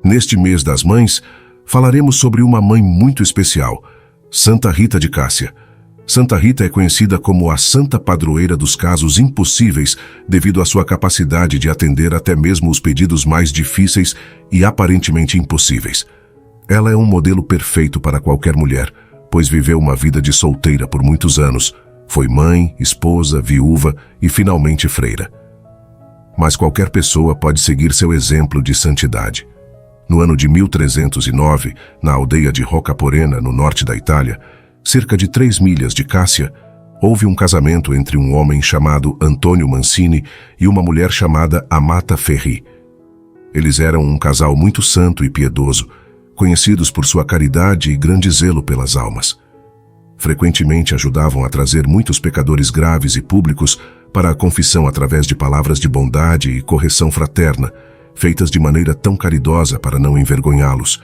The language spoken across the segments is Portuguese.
Neste mês das mães, falaremos sobre uma mãe muito especial, Santa Rita de Cássia. Santa Rita é conhecida como a santa padroeira dos casos impossíveis devido à sua capacidade de atender até mesmo os pedidos mais difíceis e aparentemente impossíveis. Ela é um modelo perfeito para qualquer mulher, pois viveu uma vida de solteira por muitos anos. Foi mãe, esposa, viúva e finalmente freira. Mas qualquer pessoa pode seguir seu exemplo de santidade. No ano de 1309, na aldeia de Roccaporena, no norte da Itália, cerca de 3 milhas de Cássia, houve um casamento entre um homem chamado Antônio Mancini e uma mulher chamada Amata Ferri. Eles eram um casal muito santo e piedoso, conhecidos por sua caridade e grande zelo pelas almas. Frequentemente ajudavam a trazer muitos pecadores graves e públicos para a confissão através de palavras de bondade e correção fraterna, feitas de maneira tão caridosa para não envergonhá-los,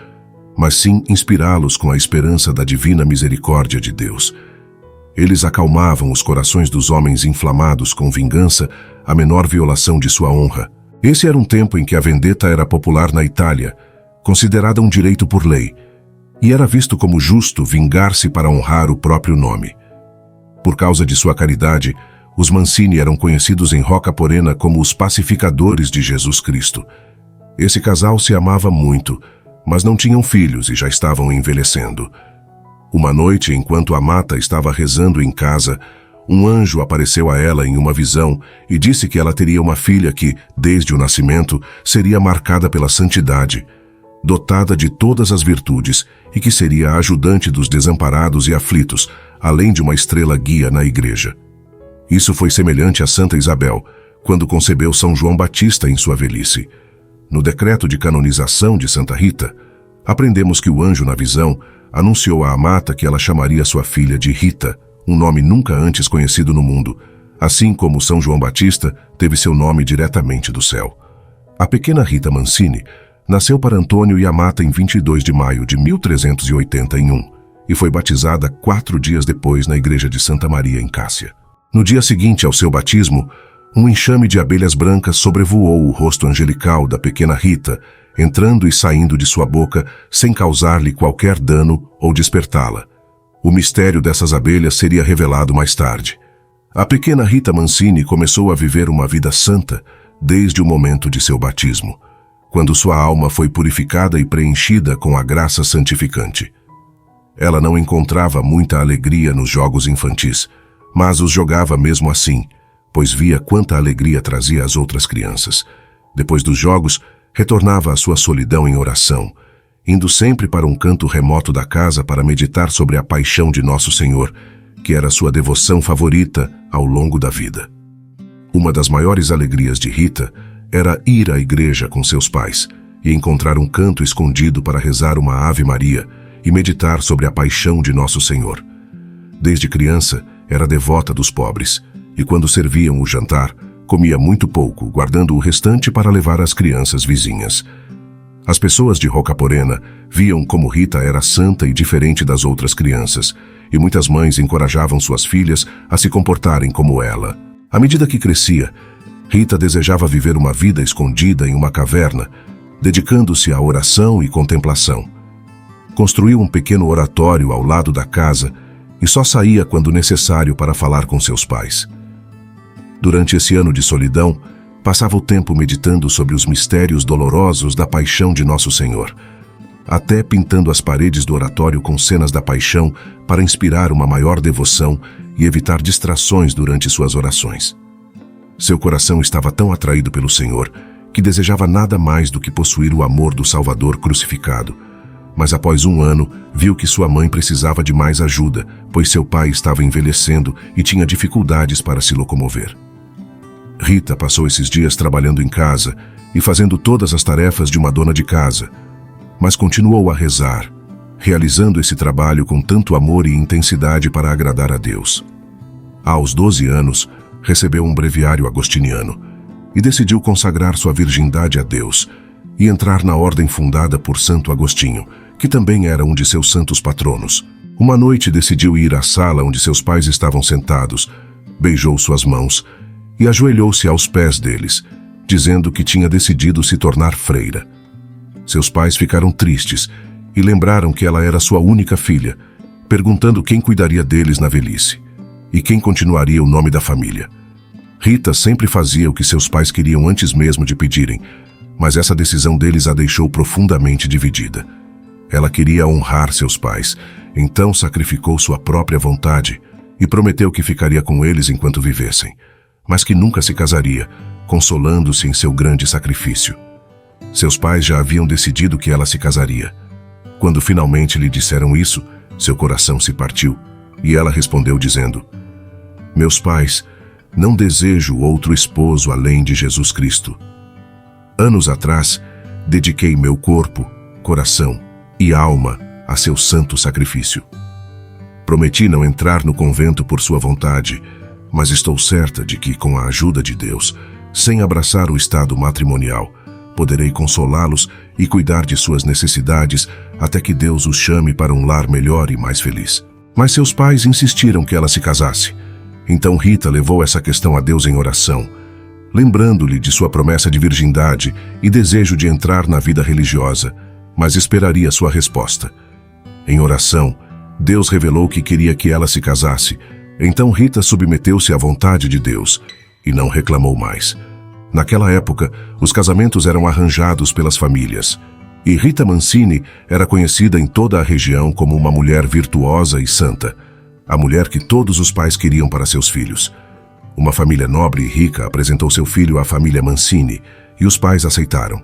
mas sim inspirá-los com a esperança da divina misericórdia de Deus. Eles acalmavam os corações dos homens inflamados com vingança à menor violação de sua honra. Esse era um tempo em que a vendetta era popular na Itália, considerada um direito por lei, e era visto como justo vingar-se para honrar o próprio nome. Por causa de sua caridade, os Mancini eram conhecidos em Roccaporena como os pacificadores de Jesus Cristo. Esse casal se amava muito, mas não tinham filhos e já estavam envelhecendo. Uma noite, enquanto Amata estava rezando em casa, um anjo apareceu a ela em uma visão e disse que ela teria uma filha que, desde o nascimento, seria marcada pela santidade, dotada de todas as virtudes e que seria a ajudante dos desamparados e aflitos, além de uma estrela guia na igreja. Isso foi semelhante a Santa Isabel, quando concebeu São João Batista em sua velhice. No decreto de canonização de Santa Rita, aprendemos que o anjo na visão anunciou a Amata que ela chamaria sua filha de Rita, um nome nunca antes conhecido no mundo, assim como São João Batista teve seu nome diretamente do céu. A pequena Rita Mancini nasceu para Antônio e Amata em 22 de maio de 1381 e foi batizada 4 dias depois na igreja de Santa Maria em Cássia. No dia seguinte ao seu batismo, um enxame de abelhas brancas sobrevoou o rosto angelical da pequena Rita, entrando e saindo de sua boca sem causar-lhe qualquer dano ou despertá-la. O mistério dessas abelhas seria revelado mais tarde. A pequena Rita Mancini começou a viver uma vida santa desde o momento de seu batismo, quando sua alma foi purificada e preenchida com a graça santificante. Ela não encontrava muita alegria nos jogos infantis, mas os jogava mesmo assim, pois via quanta alegria trazia às outras crianças. Depois dos jogos, retornava à sua solidão em oração, indo sempre para um canto remoto da casa para meditar sobre a paixão de Nosso Senhor, que era sua devoção favorita ao longo da vida. Uma das maiores alegrias de Rita era ir à igreja com seus pais e encontrar um canto escondido para rezar uma Ave Maria e meditar sobre a paixão de Nosso Senhor. Desde criança, era devota dos pobres, e quando serviam o jantar, comia muito pouco, guardando o restante para levar às crianças vizinhas. As pessoas de Roccaporena viam como Rita era santa e diferente das outras crianças, e muitas mães encorajavam suas filhas a se comportarem como ela. À medida que crescia, Rita desejava viver uma vida escondida em uma caverna, dedicando-se à oração e contemplação. Construiu um pequeno oratório ao lado da casa e só saía quando necessário para falar com seus pais. Durante esse ano de solidão, passava o tempo meditando sobre os mistérios dolorosos da paixão de Nosso Senhor, até pintando as paredes do oratório com cenas da paixão para inspirar uma maior devoção e evitar distrações durante suas orações. Seu coração estava tão atraído pelo Senhor que desejava nada mais do que possuir o amor do Salvador crucificado. Mas após um ano, viu que sua mãe precisava de mais ajuda, pois seu pai estava envelhecendo e tinha dificuldades para se locomover. Rita passou esses dias trabalhando em casa e fazendo todas as tarefas de uma dona de casa, mas continuou a rezar, realizando esse trabalho com tanto amor e intensidade para agradar a Deus. Aos 12 anos, recebeu um breviário agostiniano e decidiu consagrar sua virgindade a Deus e entrar na ordem fundada por Santo Agostinho, que também era um de seus santos patronos. Uma noite decidiu ir à sala onde seus pais estavam sentados, beijou suas mãos e ajoelhou-se aos pés deles, dizendo que tinha decidido se tornar freira. Seus pais ficaram tristes e lembraram que ela era sua única filha, perguntando quem cuidaria deles na velhice e quem continuaria o nome da família. Rita sempre fazia o que seus pais queriam antes mesmo de pedirem, mas essa decisão deles a deixou profundamente dividida. Ela queria honrar seus pais, então sacrificou sua própria vontade e prometeu que ficaria com eles enquanto vivessem, mas que nunca se casaria, consolando-se em seu grande sacrifício. Seus pais já haviam decidido que ela se casaria. Quando finalmente lhe disseram isso, seu coração se partiu e ela respondeu dizendo: "Meus pais, não desejo outro esposo além de Jesus Cristo. Anos atrás, dediquei meu corpo, coração e alma a seu santo sacrifício. Prometi não entrar no convento por sua vontade, mas estou certa de que, com a ajuda de Deus, sem abraçar o estado matrimonial, poderei consolá-los e cuidar de suas necessidades até que Deus os chame para um lar melhor e mais feliz." Mas seus pais insistiram que ela se casasse. Então Rita levou essa questão a Deus em oração, lembrando-lhe de sua promessa de virgindade e desejo de entrar na vida religiosa, mas esperaria sua resposta. Em oração, Deus revelou que queria que ela se casasse. Então Rita submeteu-se à vontade de Deus e não reclamou mais. Naquela época, os casamentos eram arranjados pelas famílias, e Rita Mancini era conhecida em toda a região como uma mulher virtuosa e santa, a mulher que todos os pais queriam para seus filhos. Uma família nobre e rica apresentou seu filho à família Mancini, e os pais aceitaram.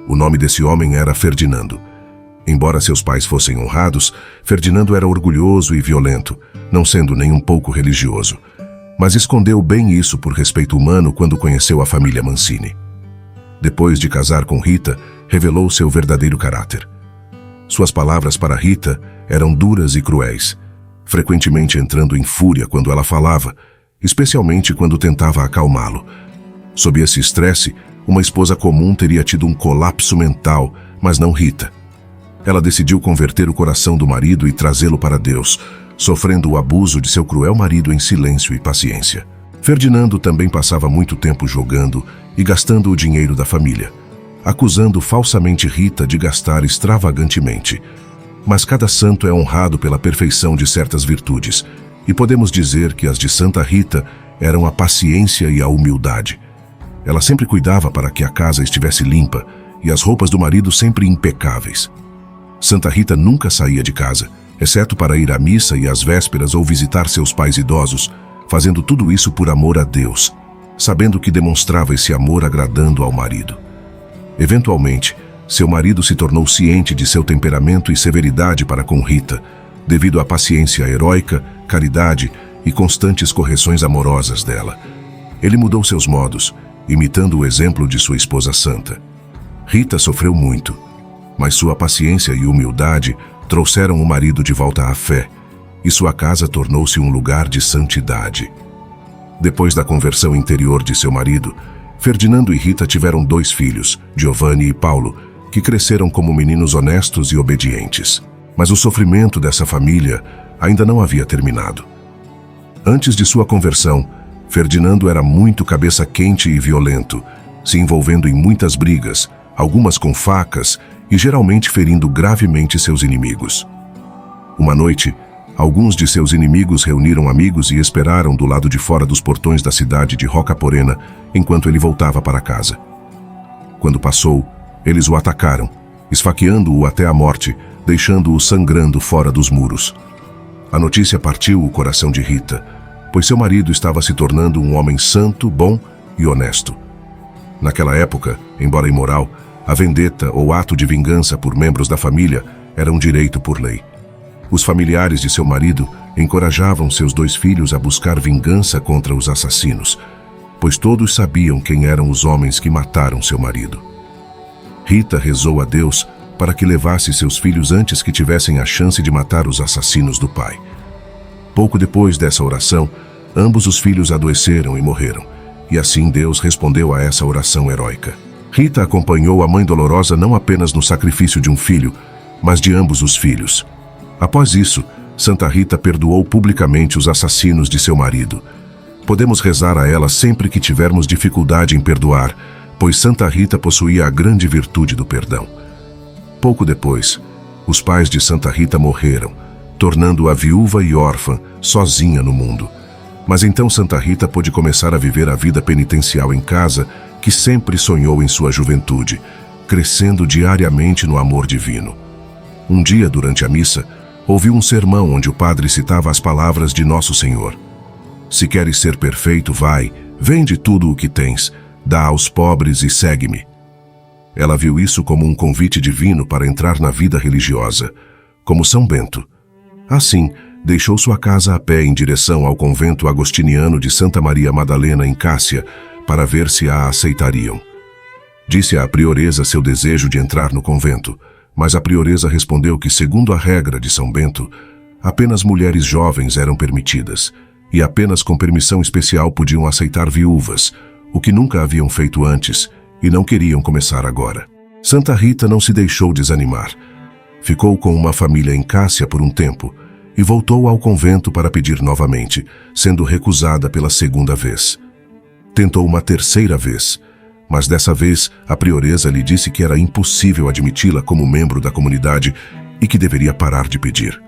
O nome desse homem era Ferdinando. Embora seus pais fossem honrados, Ferdinando era orgulhoso e violento, não sendo nem um pouco religioso. Mas escondeu bem isso por respeito humano quando conheceu a família Mancini. Depois de casar com Rita, revelou seu verdadeiro caráter. Suas palavras para Rita eram duras e cruéis, frequentemente entrando em fúria quando ela falava, especialmente quando tentava acalmá-lo. Sob esse estresse, uma esposa comum teria tido um colapso mental, mas não Rita. Ela decidiu converter o coração do marido e trazê-lo para Deus, sofrendo o abuso de seu cruel marido em silêncio e paciência. Ferdinando também passava muito tempo jogando e gastando o dinheiro da família, acusando falsamente Rita de gastar extravagantemente. Mas cada santo é honrado pela perfeição de certas virtudes, e podemos dizer que as de Santa Rita eram a paciência e a humildade. Ela sempre cuidava para que a casa estivesse limpa e as roupas do marido sempre impecáveis. Santa Rita nunca saía de casa, exceto para ir à missa e às vésperas ou visitar seus pais idosos, fazendo tudo isso por amor a Deus, sabendo que demonstrava esse amor agradando ao marido. Eventualmente, seu marido se tornou ciente de seu temperamento e severidade para com Rita, devido à paciência heróica, caridade e constantes correções amorosas dela. Ele mudou seus modos, imitando o exemplo de sua esposa santa. Rita sofreu muito, mas sua paciência e humildade trouxeram o marido de volta à fé, e sua casa tornou-se um lugar de santidade. Depois da conversão interior de seu marido, Ferdinando e Rita tiveram 2 filhos, Giovanni e Paulo, que cresceram como meninos honestos e obedientes. Mas o sofrimento dessa família ainda não havia terminado. Antes de sua conversão, Ferdinando era muito cabeça quente e violento, se envolvendo em muitas brigas, algumas com facas e geralmente ferindo gravemente seus inimigos. Uma noite, alguns de seus inimigos reuniram amigos e esperaram do lado de fora dos portões da cidade de Rocaporena enquanto ele voltava para casa. Quando passou, eles o atacaram, esfaqueando-o até a morte, deixando-o sangrando fora dos muros. A notícia partiu o coração de Rita, pois seu marido estava se tornando um homem santo, bom e honesto. Naquela época, embora imoral, a vendetta ou ato de vingança por membros da família era um direito por lei. Os familiares de seu marido encorajavam seus 2 filhos a buscar vingança contra os assassinos, pois todos sabiam quem eram os homens que mataram seu marido. Rita rezou a Deus para que levasse seus filhos antes que tivessem a chance de matar os assassinos do pai. Pouco depois dessa oração, ambos os filhos adoeceram e morreram, e assim Deus respondeu a essa oração heróica. Rita acompanhou a Mãe Dolorosa não apenas no sacrifício de um filho, mas de ambos os filhos. Após isso, Santa Rita perdoou publicamente os assassinos de seu marido. Podemos rezar a ela sempre que tivermos dificuldade em perdoar, pois Santa Rita possuía a grande virtude do perdão. Pouco depois, os pais de Santa Rita morreram, tornando-a viúva e órfã, sozinha no mundo. Mas então Santa Rita pôde começar a viver a vida penitencial em casa que sempre sonhou em sua juventude, crescendo diariamente no amor divino. Um dia, durante a missa, ouviu um sermão onde o padre citava as palavras de Nosso Senhor. Se queres ser perfeito, vai, vende tudo o que tens, dá aos pobres e segue-me. Ela viu isso como um convite divino para entrar na vida religiosa, como São Bento. Assim, deixou sua casa a pé em direção ao convento agostiniano de Santa Maria Madalena em Cássia, para ver se a aceitariam. Disse à prioresa seu desejo de entrar no convento, mas a prioresa respondeu que, segundo a regra de São Bento, apenas mulheres jovens eram permitidas, e apenas com permissão especial podiam aceitar viúvas, o que nunca haviam feito antes, e não queriam começar agora. Santa Rita não se deixou desanimar. Ficou com uma família em Cássia por um tempo, e voltou ao convento para pedir novamente, sendo recusada pela segunda vez. Tentou uma terceira vez, mas dessa vez a prioresa lhe disse que era impossível admiti-la como membro da comunidade e que deveria parar de pedir.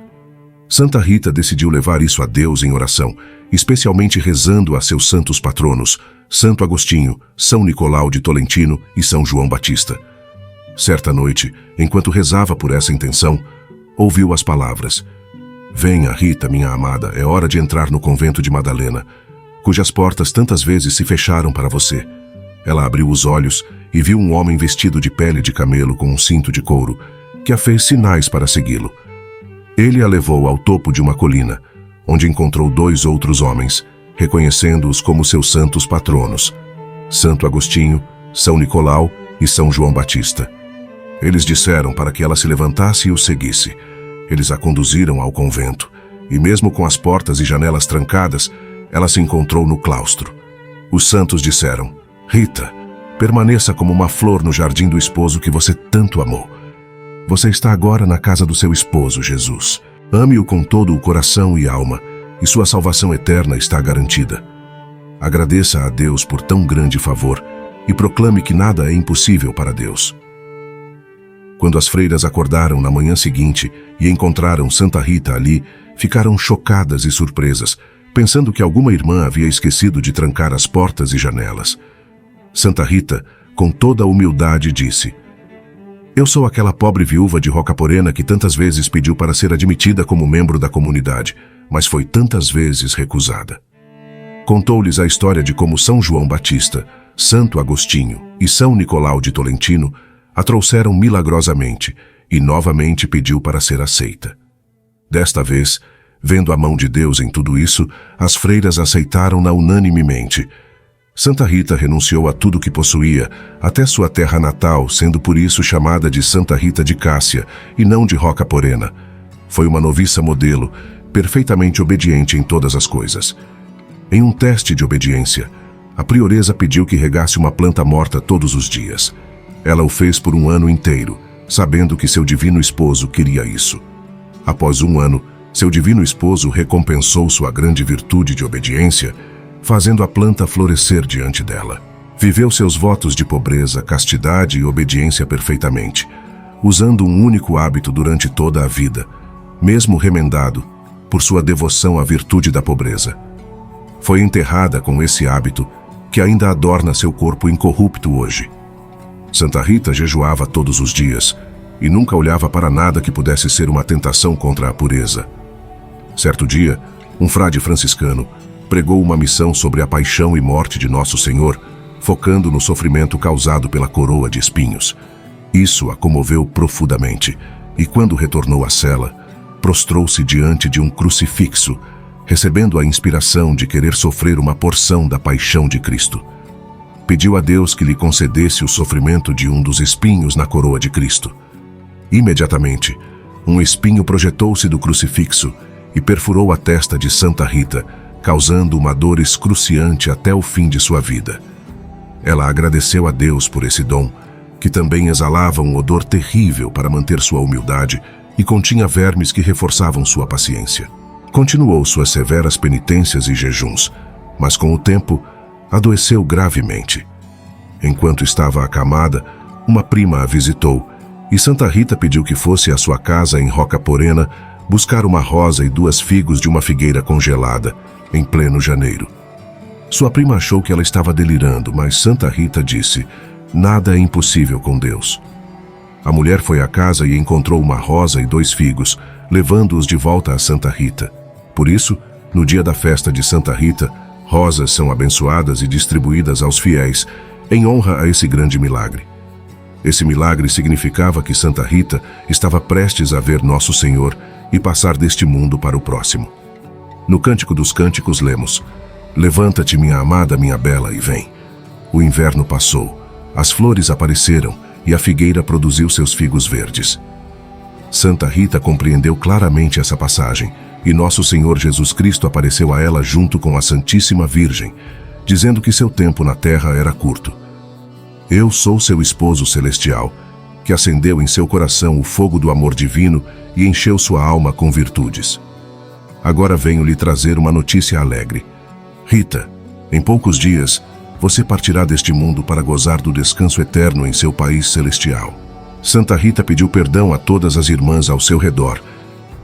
Santa Rita decidiu levar isso a Deus em oração, especialmente rezando a seus santos patronos, Santo Agostinho, São Nicolau de Tolentino e São João Batista. Certa noite, enquanto rezava por essa intenção, ouviu as palavras: "Venha, Rita, minha amada, é hora de entrar no convento de Madalena, cujas portas tantas vezes se fecharam para você." Ela abriu os olhos e viu um homem vestido de pele de camelo com um cinto de couro, que a fez sinais para segui-lo. Ele a levou ao topo de uma colina, onde encontrou 2 outros homens, reconhecendo-os como seus santos patronos, Santo Agostinho, São Nicolau e São João Batista. Eles disseram para que ela se levantasse e o seguisse. Eles a conduziram ao convento, e mesmo com as portas e janelas trancadas, ela se encontrou no claustro. Os santos disseram: "Rita, permaneça como uma flor no jardim do esposo que você tanto amou. Você está agora na casa do seu esposo, Jesus. Ame-o com todo o coração e alma, e sua salvação eterna está garantida. Agradeça a Deus por tão grande favor e proclame que nada é impossível para Deus." Quando as freiras acordaram na manhã seguinte e encontraram Santa Rita ali, ficaram chocadas e surpresas, pensando que alguma irmã havia esquecido de trancar as portas e janelas. Santa Rita, com toda a humildade, disse: "Eu sou aquela pobre viúva de Rocaporena que tantas vezes pediu para ser admitida como membro da comunidade, mas foi tantas vezes recusada." Contou-lhes a história de como São João Batista, Santo Agostinho e São Nicolau de Tolentino a trouxeram milagrosamente e novamente pediu para ser aceita. Desta vez, vendo a mão de Deus em tudo isso, as freiras aceitaram-na unanimemente. Santa Rita renunciou a tudo que possuía, até sua terra natal, sendo por isso chamada de Santa Rita de Cássia e não de Rocaporena. Foi uma noviça modelo, perfeitamente obediente em todas as coisas. Em um teste de obediência, a prioresa pediu que regasse uma planta morta todos os dias. Ela o fez por um ano inteiro, sabendo que seu divino esposo queria isso. Após um ano, seu divino esposo recompensou sua grande virtude de obediência, fazendo a planta florescer diante dela. Viveu seus votos de pobreza, castidade e obediência perfeitamente, usando um único hábito durante toda a vida, mesmo remendado, por sua devoção à virtude da pobreza. Foi enterrada com esse hábito, que ainda adorna seu corpo incorrupto hoje. Santa Rita jejuava todos os dias e nunca olhava para nada que pudesse ser uma tentação contra a pureza. Certo dia, um frade franciscano pregou uma missão sobre a paixão e morte de Nosso Senhor, focando no sofrimento causado pela coroa de espinhos. Isso a comoveu profundamente, e quando retornou à cela, prostrou-se diante de um crucifixo, recebendo a inspiração de querer sofrer uma porção da paixão de Cristo. Pediu a Deus que lhe concedesse o sofrimento de um dos espinhos na coroa de Cristo. Imediatamente, um espinho projetou-se do crucifixo e perfurou a testa de Santa Rita, causando uma dor excruciante até o fim de sua vida. Ela agradeceu a Deus por esse dom, que também exalava um odor terrível para manter sua humildade e continha vermes que reforçavam sua paciência. Continuou suas severas penitências e jejuns, mas com o tempo adoeceu gravemente. Enquanto estava acamada, uma prima a visitou E Santa Rita pediu que fosse à sua casa em Roca Porena buscar uma rosa e 2 figos de uma figueira congelada, em pleno janeiro. Sua prima achou que ela estava delirando, mas Santa Rita disse: nada é impossível com Deus. A mulher foi à casa e encontrou uma rosa e 2 figos, levando-os de volta a Santa Rita. Por isso, no dia da festa de Santa Rita, rosas são abençoadas e distribuídas aos fiéis, em honra a esse grande milagre. Esse milagre significava que Santa Rita estava prestes a ver Nosso Senhor e passar deste mundo para o próximo. No Cântico dos Cânticos lemos: levanta-te, minha amada, minha bela, e vem. O inverno passou, as flores apareceram e a figueira produziu seus figos verdes. Santa Rita compreendeu claramente essa passagem, e Nosso Senhor Jesus Cristo apareceu a ela junto com a Santíssima Virgem, dizendo que seu tempo na terra era curto. Eu sou seu esposo celestial, que acendeu em seu coração o fogo do amor divino e encheu sua alma com virtudes. Agora venho lhe trazer uma notícia alegre. Rita, em poucos dias, você partirá deste mundo para gozar do descanso eterno em seu país celestial. Santa Rita pediu perdão a todas as irmãs ao seu redor,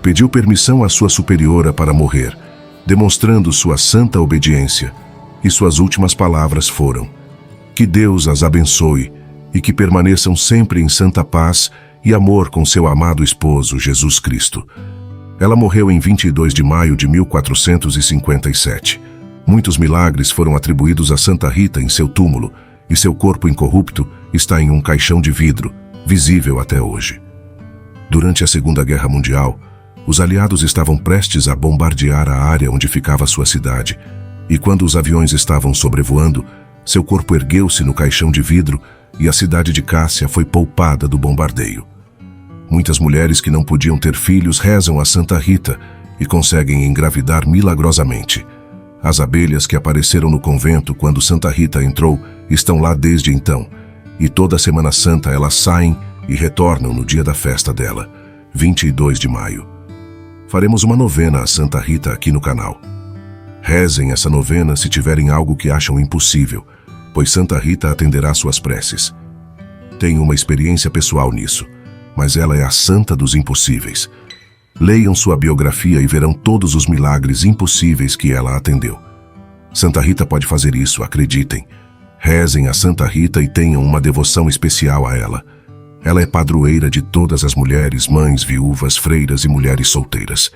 pediu permissão à sua superiora para morrer, demonstrando sua santa obediência, e suas últimas palavras foram: que Deus as abençoe e que permaneçam sempre em santa paz e amor com seu amado esposo, Jesus Cristo. Ela morreu em 22 de maio de 1457. Muitos milagres foram atribuídos a Santa Rita em seu túmulo, e seu corpo incorrupto está em um caixão de vidro, visível até hoje. Durante a Segunda Guerra Mundial, os aliados estavam prestes a bombardear a área onde ficava sua cidade, e quando os aviões estavam sobrevoando, seu corpo ergueu-se no caixão de vidro e a cidade de Cássia foi poupada do bombardeio. Muitas mulheres que não podiam ter filhos rezam a Santa Rita e conseguem engravidar milagrosamente. As abelhas que apareceram no convento quando Santa Rita entrou estão lá desde então, e toda a Semana Santa elas saem e retornam no dia da festa dela, 22 de maio. Faremos uma novena a Santa Rita aqui no canal. Rezem essa novena se tiverem algo que acham impossível, pois Santa Rita atenderá suas preces. Tenho uma experiência pessoal nisso, mas ela é a santa dos impossíveis. Leiam sua biografia e verão todos os milagres impossíveis que ela atendeu. Santa Rita pode fazer isso, acreditem. Rezem a Santa Rita e tenham uma devoção especial a ela. Ela é padroeira de todas as mulheres, mães, viúvas, freiras e mulheres solteiras.